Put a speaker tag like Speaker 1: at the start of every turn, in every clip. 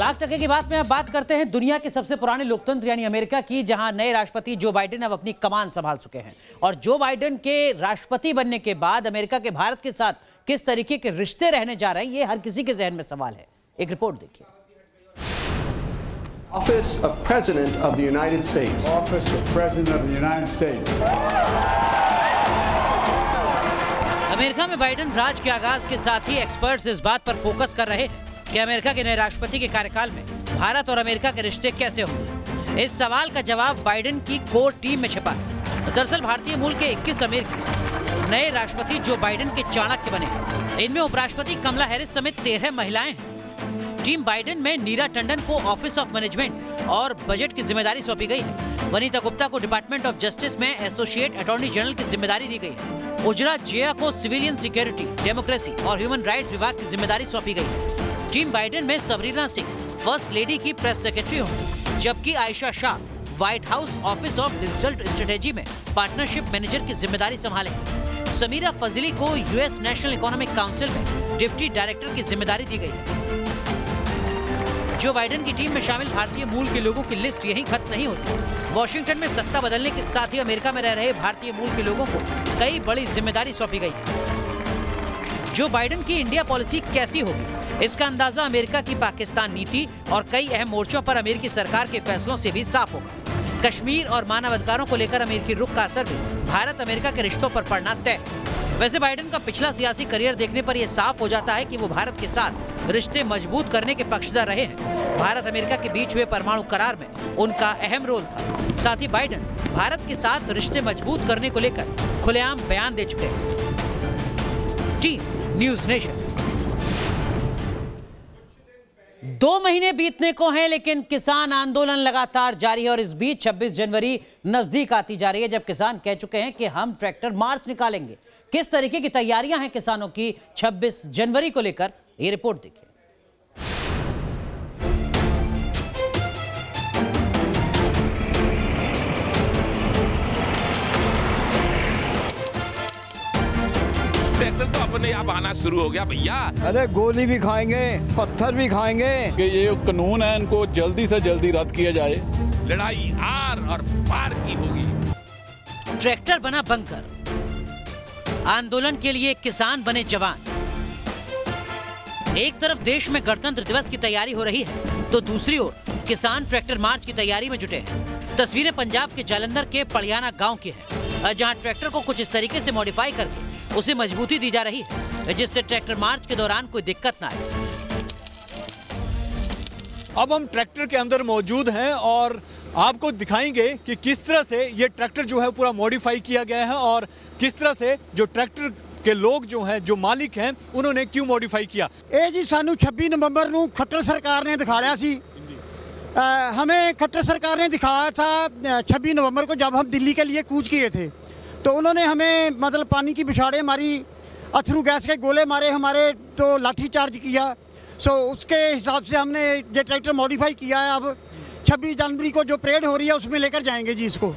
Speaker 1: 1,00,000% की बात में अब बात करते हैं दुनिया के सबसे पुराने लोकतंत्र यानी अमेरिका की, जहां नए राष्ट्रपति जो बाइडेन अब अपनी कमान संभाल चुके हैं। और जो बाइडेन के राष्ट्रपति बनने के बाद अमेरिका के भारत के साथ किस तरीके के रिश्ते रहने जा रहे हैं, ये हर किसी के जहन में सवाल है। एक रिपोर्ट देखिए।
Speaker 2: Office of President of the United States.
Speaker 3: Office of President of the United States.
Speaker 1: America में बाइडेन राज के आगाज के साथ ही एक्सपर्ट्स इस बात पर फोकस कर रहे हैं कि अमेरिका के नए राष्ट्रपति के कार्यकाल में भारत और अमेरिका के रिश्ते कैसे होंगे। इस सवाल का जवाब बाइडेन की कोर टीम में छिपा है। दरअसल भारतीय मूल के 21 अमेरिकी नए राष्ट्रपति जो बाइडेन के चाणक्य बने। इनमें उपराष्ट्रपति कमला हैरिस समेत 13 महिलाएं हैं। टीम बाइडेन में नीरा टंडन को ऑफिस ऑफ मैनेजमेंट और बजट की जिम्मेदारी सौंपी गई है। वनीता गुप्ता को डिपार्टमेंट ऑफ जस्टिस में एसोसिएट अटॉर्नी जनरल की जिम्मेदारी दी गई है। उजरा जिया को सिविलियन सिक्योरिटी, डेमोक्रेसी और ह्यूमन राइट्स विभाग की जिम्मेदारी सौंपी गई है। टीम बाइडेन में सबरीना सिंह फर्स्ट लेडी की प्रेस सेक्रेटरी होंगी, जबकि Ayesha Shah white house office of digital strategy में पार्टनरशिप मैनेजर की जिम्मेदारी संभालेंगी। समीरा फजली को यूएस नेशनल इकोनॉमिक काउंसिल में डिप्टी डायरेक्टर की जिम्मेदारी दी गई है। जो बाइडेन की टीम में शामिल भारतीय मूल के लोगों की लिस्ट यहीं खत्म नहीं होती। वॉशिंग्टन में सत्ता बदलने के साथ ही अमेरिका में रह रहे भारतीय मूल के लोगों को कई बड़ी जिम्मेदारी सौंपी गई है। जो बाइडेन की इंडिया पॉलिसी कैसी होगी, इसका अंदाजा अमेरिका की पाकिस्तान नीति और कई अहम मोर्चों पर अमेरिकी सरकार के फैसलों से भी साफ होगा। कश्मीर और मानवाधिकारों को लेकर अमेरिकी रुख का असर भी भारत अमेरिका के रिश्तों पर पड़ना तय। वैसे बाइडेन का पिछला सियासी करियर देखने पर यह साफ हो जाता है कि वो भारत के साथ रिश्ते मजबूत करने के पक्षधर रहे हैं। भारत अमेरिका के बीच हुए परमाणु करार में उनका अहम रोल था। साथ ही बाइडेन भारत के साथ रिश्ते मजबूत करने को लेकर खुलेआम बयान दे चुके हैं। Team news nation. 2 महीने बीतने को हैं, लेकिन किसान आंदोलन लगातार जारी है और इस बीच 26 जनवरी नजदीक आती जा रही है, जब किसान कह चुके हैं कि हम ट्रैक्टर मार्च निकालेंगे। किस तरीके की तैयारियां हैं किसानों की 26 जनवरी को लेकर, ये रिपोर्ट देखिए।
Speaker 4: ट्रैक्टर तो अपने आप आना शुरू हो गया भैया।
Speaker 5: अरे गोली भी खाएंगे, पत्थर भी खाएंगे।
Speaker 6: कि ये कानून है, इनको जल्दी से जल्दी रद्द किया जाए।
Speaker 4: लड़ाई आर और पार की होगी।
Speaker 1: ट्रैक्टर बना बंकर, आंदोलन के लिए किसान बने जवान। एक तरफ देश में गणतंत्र दिवस की तैयारी हो रही है, तो दूसरी ओर किसान ट्रैक्टर मार्च की तैयारी में जुटे हैं। तस्वीरें पंजाब के जालंधर के पड़ियाना गांव की हैं, जहां ट्रैक्टर को कुछ इस तरीके से मॉडिफाई करके उसे मजबूती दी जा रही है, जिससे ट्रैक्टर मार्च के दौरान कोई दिक्कत ना आए।
Speaker 7: अब हम ट्रैक्टर के अंदर मौजूद हैं और आपको दिखाएंगे कि किस तरह से ये ट्रैक्टर जो है पूरा मॉडिफाई किया गया है और किस तरह से जो ट्रैक्टर के लोग जो हैं, जो मालिक हैं, उन्होंने क्यों मॉडिफाई किया।
Speaker 8: ਇਹ ਜੀ ਸਾਨੂੰ 26 नवंबर ਨੂੰ खट्टर सरकार ने दिखाया सी। हमें खट्टर सरकार ने दिखाया था 26 नवंबर को, जब हम दिल्ली के लिए कूच किए थे, तो उन्होंने हमें मतलब पानी की बिछाड़े मारी, अथरू गैस के गोले मारे, हमारे तो लाठी चार्ज किया। सो उसके हिसाब से हमने ये ट्रैक्टर मॉडिफाई किया है। अब 26 जनवरी को जो परेड हो रही है उसमें लेकर जाएंगे जी इसको।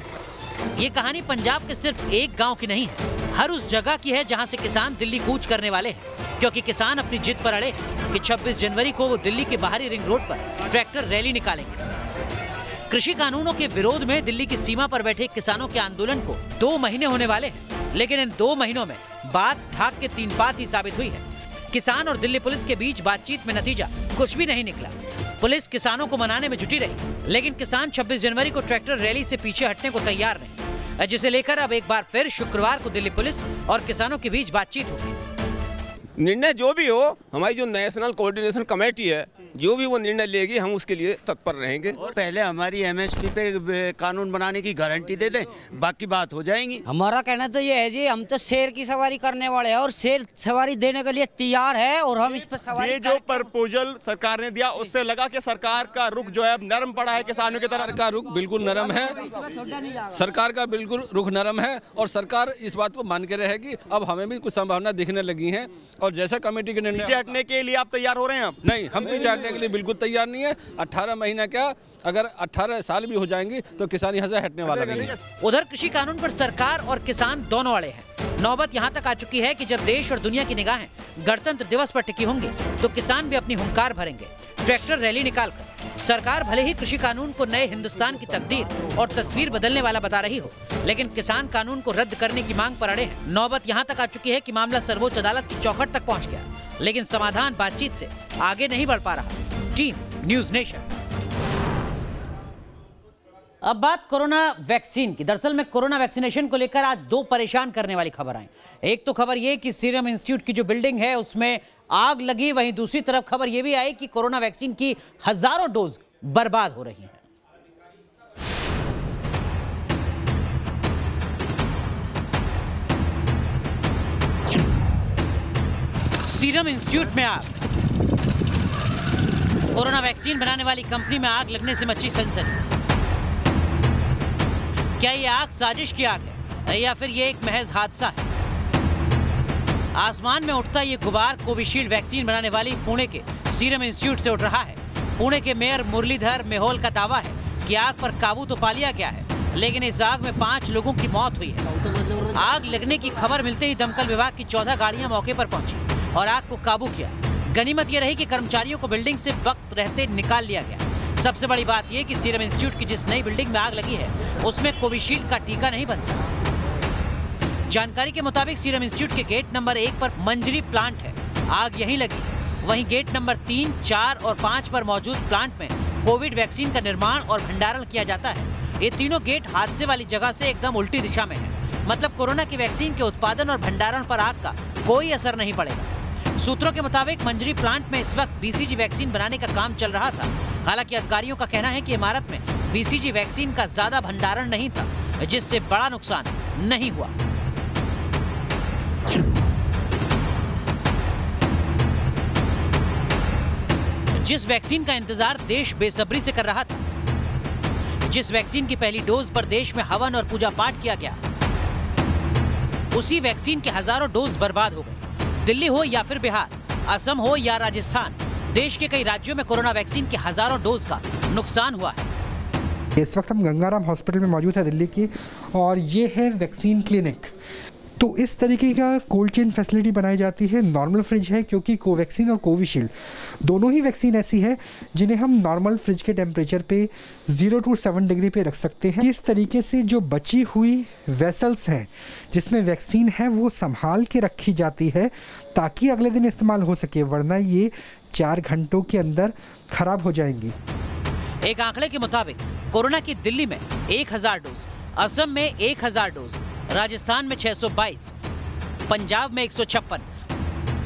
Speaker 1: ये कहानी पंजाब के सिर्फ एक गांव की नहीं है, हर उस जगह की है जहां से किसान दिल्ली कूच करने वाले हैं, क्योंकि किसान अपनी जिद पर अड़े हैं कि 26 जनवरी को वो दिल्ली के बाहरी रिंग रोड पर ट्रैक्टर रैली निकालेंगे। कृषि कानूनों के विरोध में दिल्ली की सीमा पर बैठे किसानों के आंदोलन को 2 महीने होने वाले हैं, लेकिन इन 2 महीनों में बात ढाक के 3 बात ही साबित हुई है। किसान और दिल्ली पुलिस के बीच बातचीत में नतीजा कुछ भी नहीं निकला। पुलिस किसानों को मनाने में जुटी रही, लेकिन किसान 26 जनवरी को ट्रैक्टर रैली से पीछे हटने को तैयार नहीं, जिसे लेकर अब एक बार फिर शुक्रवार को दिल्ली पुलिस और किसानों के बीच बातचीत होगी।
Speaker 4: निर्णय जो भी हो, हमारी जो नेशनल कोऑर्डिनेशन कमेटी है, जो भी वो निर्णय लेगी, हम उसके लिए तत्पर रहेंगे।
Speaker 9: पहले हमारी एमएसपी पे कानून बनाने की गारंटी दे दें, बाकी बात हो जाएगी।
Speaker 10: हमारा कहना तो ये है जी, हम तो शेर की सवारी करने वाले हैं और शेर सवारी देने के लिए तैयार है और हम इस पर सवारी।
Speaker 11: ये जो प्रपोजल सरकार ने दिया, उससे लगा कि सरकार का रुख जो है अब नरम पड़ा है किसानों की तरफ।
Speaker 6: का रुख बिल्कुल नरम है, सरकार का बिल्कुल रुख नरम है और सरकार इस बात को मान के रहेगी। अब हमें भी कुछ संभावना दिखने लगी है और जैसा कमेटी के निर्णय
Speaker 11: पीछे हटने के लिए आप तैयार हो रहे हैं?
Speaker 6: नहीं, हम पीछे देने के लिए बिल्कुल तैयार नहीं है। 18 महीना क्या, अगर 18 साल भी हो जाएंगी तो किसान यहाँ से हटने वाला नहीं है।
Speaker 1: उधर कृषि कानून पर सरकार और किसान दोनों अड़े हैं। नौबत यहाँ तक आ चुकी है कि जब देश और दुनिया की निगाहें गणतंत्र दिवस पर टिकी होंगी तो किसान भी अपनी हुंकार भरेंगे। ट्रैक्टर रैली निकालकर सरकार भले ही कृषि कानून को नए हिंदुस्तान की तकदीर और तस्वीर बदलने वाला बता रही हो, लेकिन किसान कानून को रद्द करने की मांग पर अड़े हैं। नौबत यहाँ तक आ चुकी है कि मामला सर्वोच्च अदालत की चौखट तक पहुँच गया, लेकिन समाधान बातचीत से आगे नहीं बढ़ पा रहा। Team news nation. अब बात कोरोना वैक्सीन की। दरअसल में कोरोना वैक्सीनेशन को लेकर आज दो परेशान करने वाली खबर आई। एक तो खबर ये कि सीरम इंस्टीट्यूट की जो बिल्डिंग है उसमें आग लगी, वहीं दूसरी तरफ खबर ये भी आई कि कोरोना वैक्सीन की हजारों डोज बर्बाद हो रही हैं। सीरम इंस्टीट्यूट में आग। कोरोना वैक्सीन बनाने वाली कंपनी में आग लगने से मची सनसनी। क्या ये आग साजिश की आग है या फिर ये एक महज हादसा है? आसमान में उठता ये गुबार कोविशील्ड वैक्सीन बनाने वाली पुणे के सीरम इंस्टीट्यूट से उठ रहा है। पुणे के मेयर मुरलीधर मेहोल का दावा है कि आग पर काबू तो पा लिया गया है, लेकिन इस आग में 5 लोगों की मौत हुई है। आग लगने की खबर मिलते ही दमकल विभाग की 14 गाड़ियां मौके पर पहुंची और आग को काबू किया। गनीमत यह रही कि कर्मचारियों को बिल्डिंग से वक्त रहते निकाल लिया गया। सबसे बड़ी बात यह कि सीरम इंस्टीट्यूट की जिस नई बिल्डिंग में आग लगी है उसमें कोविशील्ड का टीका नहीं बनता। जानकारी के मुताबिक सीरम इंस्टीट्यूट के गेट नंबर 1 पर मंजरी प्लांट है, आग यहीं लगी। वहीं गेट नंबर 3, 4 और 5 पर मौजूद प्लांट में कोविड वैक्सीन का निर्माण और भंडारण किया जाता है। ये तीनों गेट हादसे वाली जगह से एकदम उल्टी दिशा में है। मतलब कोरोना की वैक्सीन के उत्पादन और भंडारण पर आग का कोई असर नहीं पड़ेगा। सूत्रों के मुताबिक मंजरी प्लांट में इस वक्त बीसीजी वैक्सीन बनाने का काम चल रहा था। हालांकि अधिकारियों का कहना है कि इमारत में बीसीजी वैक्सीन का ज्यादा भंडारण नहीं था, जिससे बड़ा नुकसान नहीं हुआ। जिस वैक्सीन का इंतजार देश बेसब्री से कर रहा था, जिस वैक्सीन की पहली डोज पर देश में हवन और पूजा पाठ किया गया, उसी वैक्सीन के हजारों डोज बर्बाद हो गए। दिल्ली हो या फिर बिहार, असम हो या राजस्थान, देश के कई राज्यों में कोरोना वैक्सीन के हजारों डोज का नुकसान हुआ है।
Speaker 12: इस वक्त हम गंगाराम हॉस्पिटल में मौजूद है दिल्ली की, और ये है वैक्सीन क्लिनिक। तो इस तरीके का कोल्ड चेन फैसिलिटी बनाई जाती है। नॉर्मल फ्रिज है क्योंकि कोवैक्सीन और कोविशील्ड दोनों ही वैक्सीन ऐसी है जिन्हें हम नॉर्मल फ्रिज के टेम्परेचर पे 0 to 7 डिग्री पे रख सकते हैं। इस तरीके से जो बची हुई वेसल्स हैं जिसमें वैक्सीन है वो संभाल के रखी जाती है ताकि अगले दिन इस्तेमाल हो सके, वरना ये 4 घंटों के अंदर खराब हो जाएंगी।
Speaker 1: एक आंकड़े के मुताबिक कोरोना की दिल्ली में 1000 डोज, असम में 1000 डोज, राजस्थान में 622, पंजाब में 156,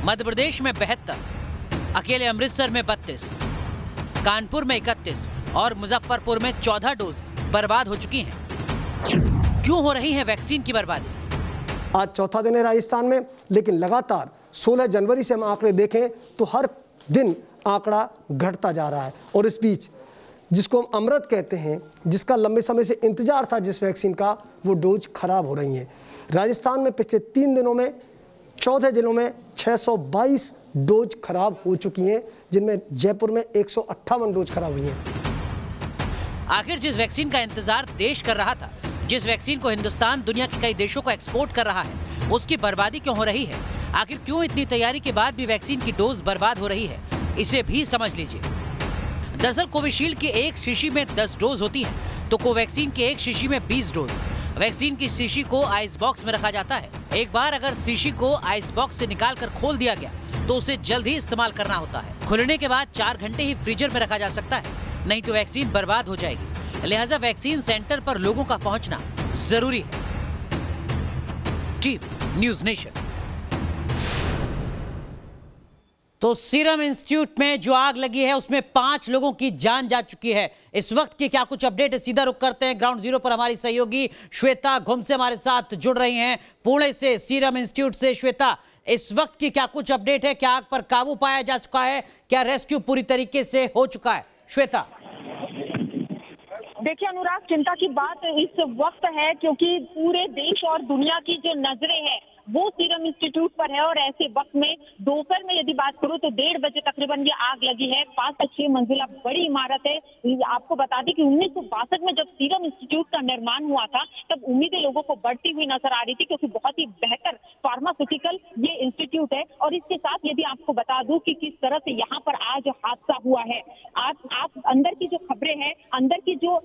Speaker 1: मध्य प्रदेश में 72, अकेले अमृतसर में 32, कानपुर में 31 और मुजफ्फरपुर में 14 डोज बर्बाद हो चुकी हैं। क्यों हो रही है वैक्सीन की बर्बादी?
Speaker 13: आज चौथा दिन है राजस्थान में, लेकिन लगातार 16 जनवरी से हम आंकड़े देखें तो हर दिन आंकड़ा घटता जा रहा है। और इस बीच जिसको हम अमृत कहते हैं, जिसका लंबे समय से इंतजार था जिस वैक्सीन का, वो डोज खराब हो रही हैं। राजस्थान में पिछले 3 दिनों में 14 जिलों में 622 डोज खराब हो चुकी हैं, जिनमें जयपुर में 158 डोज खराब हुई हैं।
Speaker 1: आखिर जिस वैक्सीन का इंतजार देश कर रहा था, जिस वैक्सीन को हिंदुस्तान दुनिया के कई देशों को एक्सपोर्ट कर रहा है, उसकी बर्बादी क्यों हो रही है? आखिर क्यों इतनी तैयारी के बाद भी वैक्सीन की डोज बर्बाद हो रही है? इसे भी समझ लीजिए। दरअसल कोविशील्ड की एक शीशी में 10 डोज होती है, तो कोवैक्सीन की एक शीशी में 20 डोज। वैक्सीन की शीशी को आइस बॉक्स में रखा जाता है। एक बार अगर शीशी को आइस बॉक्स से निकालकर खोल दिया गया तो उसे जल्द ही इस्तेमाल करना होता है। खुलने के बाद 4 घंटे ही फ्रीजर में रखा जा सकता है, नहीं तो वैक्सीन बर्बाद हो जाएगी। लिहाजा वैक्सीन सेंटर पर लोगों का पहुंचना जरूरी है। Team news nation. तो सीरम इंस्टीट्यूट में जो आग लगी है उसमें 5 लोगों की जान जा चुकी है। इस वक्त की क्या कुछ अपडेट है, सीधा रुख करते हैं ग्राउंड जीरो पर। हमारी सहयोगी श्वेता घुमसे हमारे साथ जुड़ रही हैं पुणे से, सीरम इंस्टीट्यूट से। श्वेता, इस वक्त की क्या कुछ अपडेट है? क्या आग पर काबू पाया जा चुका है? क्या रेस्क्यू पूरी तरीके से हो चुका है? श्वेता।
Speaker 14: देखिए अनुराग, चिंता की बात इस वक्त है क्योंकि पूरे देश और दुनिया की जो नजरें हैं वो सीरम इंस्टीट्यूट पर है। और ऐसे वक्त में दोपहर में यदि बात करूं तो 1:30 बजे तकरीबन ये आग लगी है। 5 से 6 मंजिला बड़ी इमारत है। आपको बता दें कि 1962 में जब सीरम इंस्टीट्यूट का निर्माण हुआ था तब उम्मीदें लोगों को बढ़ती हुई नजर आ रही थी, क्योंकि बहुत ही बेहतर फार्मास्यूटिकल ये इंस्टीट्यूट है। और इसके साथ यदि आपको बता दूं कि किस तरह से यहाँ पर आज हादसा हुआ है, आप अंदर की जो खबरें हैं, अंदर की जो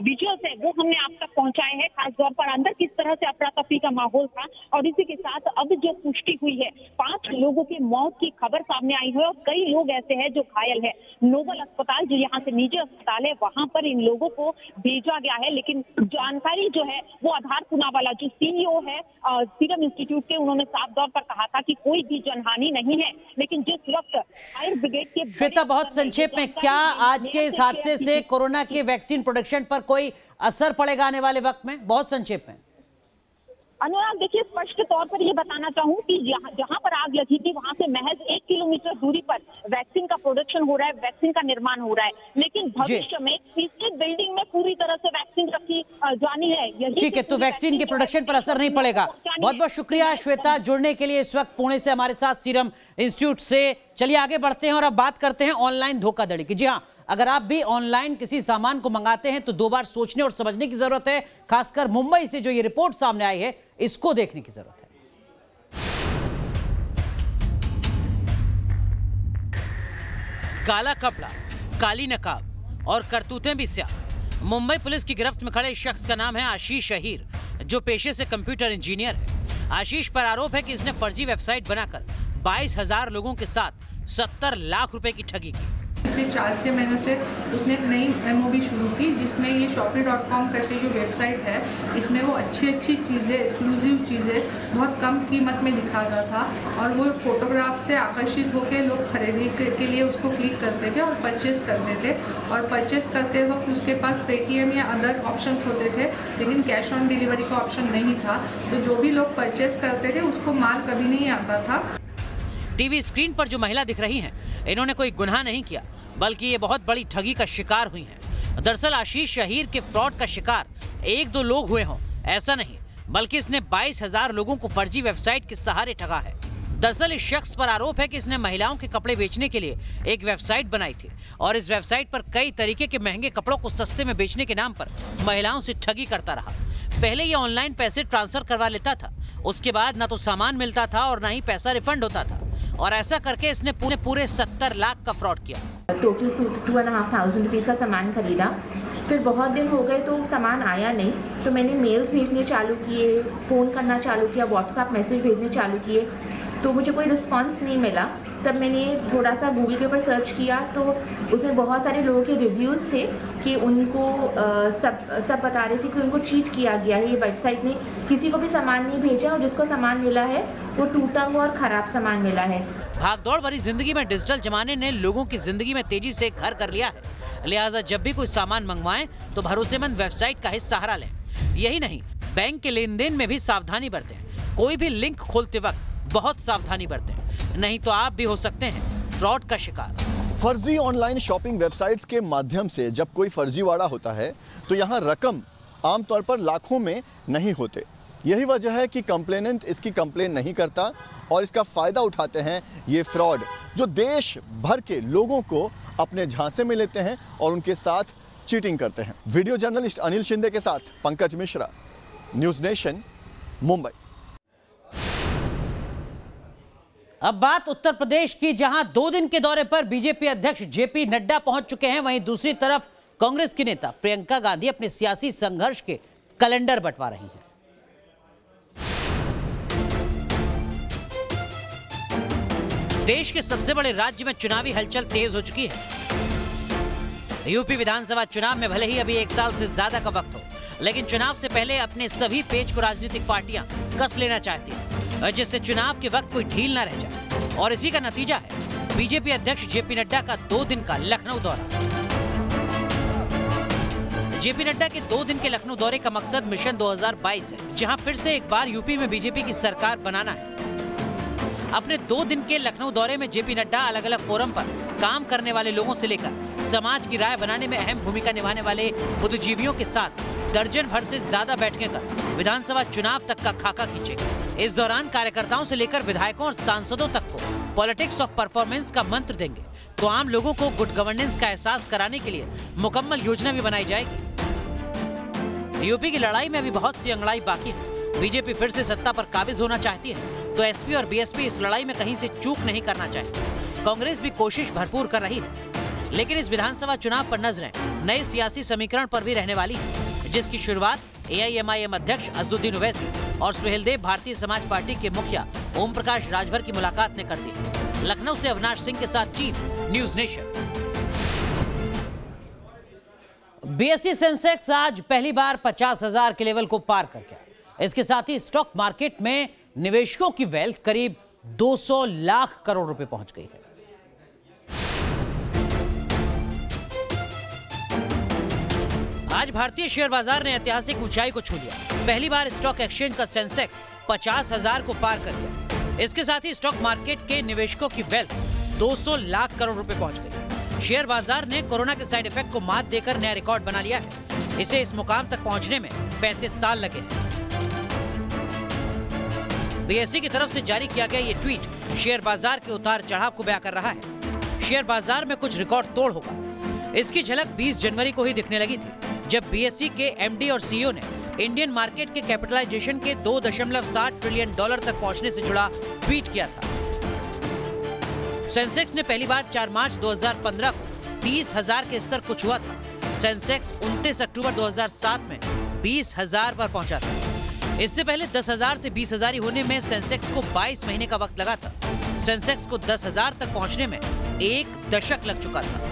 Speaker 14: विजुअल्स है वो हमने आप तक पहुंचाए हैं। खासतौर पर अंदर किस तरह से अफरा तफरी का माहौल था। और इसी के साथ अब जो पुष्टि हुई है, 5 लोगों की मौत की खबर सामने आई है और कई लोग ऐसे हैं जो घायल है। नोबल अस्पताल जो यहाँ से निजी अस्पताल है, वहां पर इन लोगों को भेजा गया है। लेकिन जानकारी जो है वो आधार पुनावाला जो सीईओ है सीरम इंस्टीट्यूट के, उन्होंने साफ तौर पर कहा था कि कोई भी जनहानि नहीं है। लेकिन जिस वक्त फायर ब्रिगेड के
Speaker 1: श्वेता, बहुत संक्षेप में, क्या आज के इस हादसे से कोरोना के वैक्सीन प्रोडक्शन पर कोई असर पड़ेगा आने वाले वक्त में? बहुत संक्षेप में।
Speaker 14: अनुराग, देखिए, स्पष्ट तौर पर ये बताना चाहूँ कि जहाँ पर आग लगी थी वहाँ से महज 1 किलोमीटर दूरी पर वैक्सीन का प्रोडक्शन हो रहा है, वैक्सीन का निर्माण हो रहा है। लेकिन भविष्य में इसी बिल्डिंग में पूरी तरह से वैक्सीन रखी जानी है।
Speaker 1: ठीक है, तो वैक्सीन के प्रोडक्शन पर असर नहीं पड़ेगा। बहुत बहुत शुक्रिया श्वेता जुड़ने के लिए इस वक्त पुणे से हमारे साथ सीरम इंस्टीट्यूट से। चलिए आगे बढ़ते हैं और अब बात करते हैं ऑनलाइन धोखाधड़ी की। जी हाँ, अगर आप भी ऑनलाइन किसी सामान को मंगाते हैं तो 2 बार सोचने और समझने की जरूरत है। खासकर मुंबई से जो ये रिपोर्ट सामने आई है, इसको देखने की जरूरत है। काला कपड़ा, काली नकाब और करतूतें भी स्याह। मुंबई पुलिस की गिरफ्त में खड़े इस शख्स का नाम है आशीष अहीर, जो पेशे से कंप्यूटर इंजीनियर है। आशीष पर आरोप है कि इसने फर्जी वेबसाइट बनाकर 22,000 लोगों के साथ 70 लाख रुपए की ठगी की।
Speaker 15: पिछले 4-6 महीनों से उसने एक नई MOB शुरू की, जिसमें ये shopee.com करके जो वेबसाइट है, इसमें वो अच्छी चीज़ें, एक्सक्लूसिव चीज़ें बहुत कम कीमत में दिखा रहा था। और वो फोटोग्राफ से आकर्षित होकर लोग खरीदी के लिए उसको क्लिक करते थे और परचेस करते थे। और परचेस करते वक्त उसके पास पेटीएम या अदर ऑप्शंस होते थे, लेकिन कैश ऑन डिलीवरी का ऑप्शन नहीं था। तो जो भी लोग परचेस करते थे उसको माल कभी नहीं आता था।
Speaker 1: टीवी स्क्रीन पर जो महिला दिख रही हैं, इन्होंने कोई गुनाह नहीं किया, बल्कि ये बहुत बड़ी ठगी का शिकार हुई हैं। दरअसल आशीष शहीर के फ्रॉड का शिकार 1-2 लोग हुए हों, ऐसा नहीं, बल्कि इसने 22,000 लोगों को फर्जी वेबसाइट के सहारे ठगा है। दरअसल इस शख्स पर आरोप है कि इसने महिलाओं के कपड़े बेचने के लिए एक वेबसाइट बनाई थी और इस वेबसाइट पर कई तरीके के महंगे कपड़ों को सस्ते में बेचने के नाम पर महिलाओं से ठगी करता रहा। पहले ये ऑनलाइन पैसे ट्रांसफर करवा लेता था, उसके बाद ना तो सामान मिलता था और ना ही पैसा रिफंड होता था। और ऐसा करके इसने पूरे 70 लाख का फ्रॉड किया।
Speaker 16: टोटल 2,500 रुपीज़ का सामान खरीदा। फिर बहुत दिन हो गए तो सामान आया नहीं, तो मैंने मेल्स भेजने चालू किए, फ़ोन करना चालू किया, व्हाट्सएप मैसेज भेजने चालू किए, तो मुझे कोई रिस्पांस नहीं मिला। तब मैंने थोड़ा सा गूगल के ऊपर सर्च किया तो उसमें बहुत सारे लोगों के रिव्यूज़ थे कि उनको सब बता रहे थे कि उनको चीट किया गया है। ये वेबसाइट ने किसी को भी सामान नहीं भेजा और जिसको सामान मिला है वो टूटा हुआ और ख़राब सामान मिला है।
Speaker 1: भागदौड़ भरी जिंदगी में डिजिटल जमाने ने लोगों की जिंदगी में तेजी से घर कर लिया है। लिहाजा जब भी कोई सामान मंगवाएं तो भरोसेमंद वेबसाइट का ही सहारा लें। यही नहीं, बैंक के लेन देन में भी सावधानी बरतें। कोई भी लिंक खोलते वक्त बहुत सावधानी बरतें, नहीं तो आप भी हो सकते हैं फ्रॉड का शिकार।
Speaker 17: फर्जी ऑनलाइन शॉपिंग वेबसाइट्स के माध्यम से जब कोई फर्जीवाड़ा होता है तो यहाँ रकम आमतौर पर लाखों में नहीं होते। यही वजह है कि कंप्लेनेंट इसकी कंप्लेन नहीं करता और इसका फ़ायदा उठाते हैं ये फ्रॉड, जो देश भर के लोगों को अपने झांसे में लेते हैं और उनके साथ चीटिंग करते हैं। वीडियो जर्नलिस्ट अनिल शिंदे के साथ पंकज मिश्रा, न्यूज़ नेशन, मुंबई।
Speaker 1: अब बात उत्तर प्रदेश की, जहां 2 दिन के दौरे पर बीजेपी अध्यक्ष जेपी नड्डा पहुंच चुके हैं। वहीं दूसरी तरफ कांग्रेस की नेता प्रियंका गांधी अपने सियासी संघर्ष के कैलेंडर बंटवा रही हैं। देश के सबसे बड़े राज्य में चुनावी हलचल तेज हो चुकी है। यूपी विधानसभा चुनाव में भले ही अभी 1 साल से ज्यादा का वक्त हो, लेकिन चुनाव से पहले अपने सभी पेच को राजनीतिक पार्टियां कस लेना चाहती हैं, जिससे चुनाव के वक्त कोई ढील न रह जाए। और इसी का नतीजा है बीजेपी अध्यक्ष जेपी नड्डा का 2 दिन का लखनऊ दौरा। जेपी नड्डा के 2 दिन के लखनऊ दौरे का मकसद मिशन 2022 है, जहां फिर से एक बार यूपी में बीजेपी की सरकार बनाना है। अपने 2 दिन के लखनऊ दौरे में जेपी नड्डा अलग अलग फोरम पर काम करने वाले लोगों से लेकर समाज की राय बनाने में अहम भूमिका निभाने वाले बुद्धिजीवियों के साथ दर्जन भर से ज्यादा बैठकें कर विधानसभा चुनाव तक का खाका खींचेंगे। इस दौरान कार्यकर्ताओं से लेकर विधायकों और सांसदों तक को पॉलिटिक्स ऑफ परफॉर्मेंस का मंत्र देंगे, तो आम लोगों को गुड गवर्नेंस का एहसास कराने के लिए मुकम्मल योजना भी बनाई जाएगी। यूपी की लड़ाई में अभी बहुत सी अंगड़ाई बाकी है। बीजेपी फिर से सत्ता पर काबिज होना चाहती है, तो एसपी और बीएसपी इस लड़ाई में कहीं से चूक नहीं करना चाहती। कांग्रेस भी कोशिश भरपूर कर रही है, लेकिन इस विधानसभा चुनाव पर नजरें नए सियासी समीकरण पर भी रहने वाली है, जिसकी शुरुआत एआईएमआईएम अध्यक्ष असदुद्दीन ओवैसी और सुहेलदेव भारतीय समाज पार्टी के मुखिया ओम प्रकाश राजभर की मुलाकात ने कर दी। लखनऊ से अविनाश सिंह के साथ chief news nation. BSE Sensex आज पहली बार 50,000 के लेवल को पार कर गया। इसके साथ ही स्टॉक मार्केट में निवेशकों की वेल्थ करीब 200 लाख करोड़ रुपए पहुंच गई है। आज भारतीय शेयर बाजार ने ऐतिहासिक ऊंचाई को छू लिया। पहली बार स्टॉक एक्सचेंज का सेंसेक्स 50,000 को पार कर गया। इसके साथ ही स्टॉक मार्केट के निवेशकों की वेल्थ 200 लाख करोड़ रुपए पहुंच गई। शेयर बाजार ने कोरोना के साइड इफेक्ट को मात देकर नया रिकॉर्ड बना लिया है। इसे इस मुकाम तक पहुंचने में 35 साल लगे। बीएसई की तरफ से जारी किया गया ये ट्वीट शेयर बाजार के उतार चढ़ाव को बयां कर रहा है। शेयर बाजार में कुछ रिकॉर्ड तोड़ होगा। इसकी झलक 20 जनवरी को ही दिखने लगी थी, जब बीएसई के एमडी और सीईओ ने इंडियन मार्केट के कैपिटलाइजेशन के $2.7 ट्रिलियन तक पहुंचने से जुड़ा ट्वीट किया था। सेंसेक्स ने पहली बार 4 मार्च 2015 को 30,000 के स्तर को छुआ था। सेंसेक्स 29 अक्टूबर 2007 में 20,000 पर पहुंचा था। इससे पहले 10,000 से 20,000 होने में सेंसेक्स को 22 महीने का वक्त लगा था। सेंसेक्स को 10,000 तक पहुंचने में 1 दशक लग चुका था।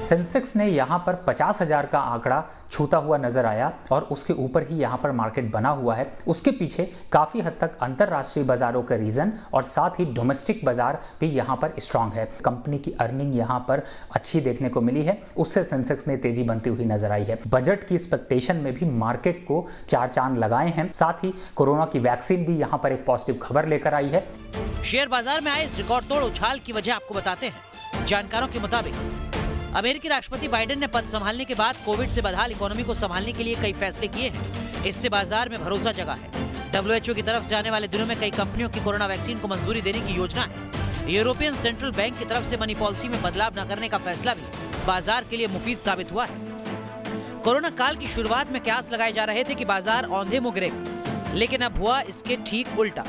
Speaker 18: सेंसेक्स ने यहाँ पर 50,000 का आंकड़ा छूता हुआ नजर आया और उसके ऊपर ही यहाँ पर मार्केट बना हुआ है। उसके पीछे काफ़ी हद तक अंतर्राष्ट्रीय बाजारों का रीजन और साथ ही डोमेस्टिक बाजार भी यहाँ पर स्ट्रांग है। कंपनी की अर्निंग यहाँ पर अच्छी देखने को मिली है, उससे सेंसेक्स में तेजी बनती हुई नजर आई है। बजट की एक्सपेक्टेशन में भी मार्केट को 4 चांद लगाए हैं। साथ ही कोरोना की वैक्सीन भी यहाँ पर एक पॉजिटिव खबर लेकर आई है।
Speaker 1: शेयर बाजार में आए इस रिकॉर्ड तोड़ उछाल की वजह आपको बताते हैं। जानकारों के मुताबिक अमेरिकी राष्ट्रपति बाइडेन ने पद संभालने के बाद कोविड से बदहाल इकोनॉमी को संभालने के लिए कई फैसले किए हैं। इससे बाजार में भरोसा जगा है। WHO की तरफ से आने वाले दिनों में कई कंपनियों की कोरोना वैक्सीन को मंजूरी देने की योजना है। यूरोपियन सेंट्रल बैंक की तरफ से मनी पॉलिसी में बदलाव न करने का फैसला भी बाजार के लिए मुफीद साबित हुआ है। कोरोना काल की शुरुआत में कयास लगाए जा रहे थे कि बाजार औंधे मुँह गिरेगा, लेकिन अब हुआ इसके ठीक उल्टा।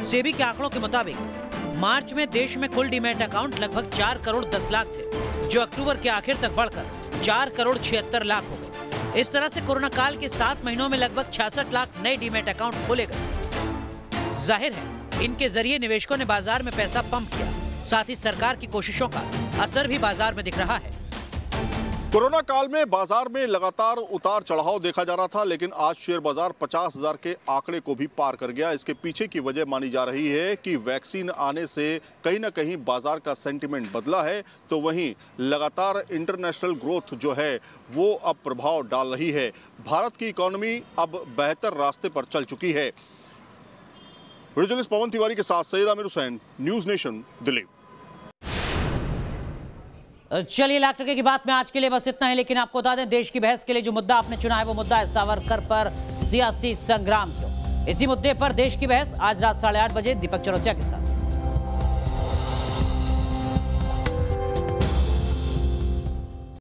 Speaker 1: सेबी के आंकड़ों के मुताबिक मार्च में देश में कुल डीमैट अकाउंट लगभग 4 करोड़ 10 लाख थे, जो अक्टूबर के आखिर तक बढ़कर 4 करोड़ 76 लाख हो गए। इस तरह से कोरोना काल के 7 महीनों में लगभग 66 लाख नए डीमैट अकाउंट खोले गए। जाहिर है इनके जरिए निवेशकों ने बाजार में पैसा पंप किया। साथ ही सरकार की कोशिशों का असर भी बाजार में दिख रहा है।
Speaker 17: कोरोना काल में बाजार में लगातार उतार चढ़ाव देखा जा रहा था, लेकिन आज शेयर बाजार 50,000 के आंकड़े को भी पार कर गया। इसके पीछे की वजह मानी जा रही है कि वैक्सीन आने से कहीं ना कहीं बाजार का सेंटिमेंट बदला है, तो वहीं लगातार इंटरनेशनल ग्रोथ जो है वो अब प्रभाव डाल रही है। भारत की इकोनॉमी अब बेहतर रास्ते पर चल चुकी है। जर्नलिस्ट पवन तिवारी के साथ सैयद आमिर हुसैन, न्यूज नेशन, दिल्ली।
Speaker 1: चलिए लाख टके की बात में आज के लिए बस इतना है, लेकिन आपको बता दें देश की बहस के लिए जो मुद्दा आपने चुना है वो मुद्दा है सावरकर पर सियासी संग्राम क्यों। इसी मुद्दे पर देश की बहस आज रात 8:30 बजे दीपक चौरसिया के साथ।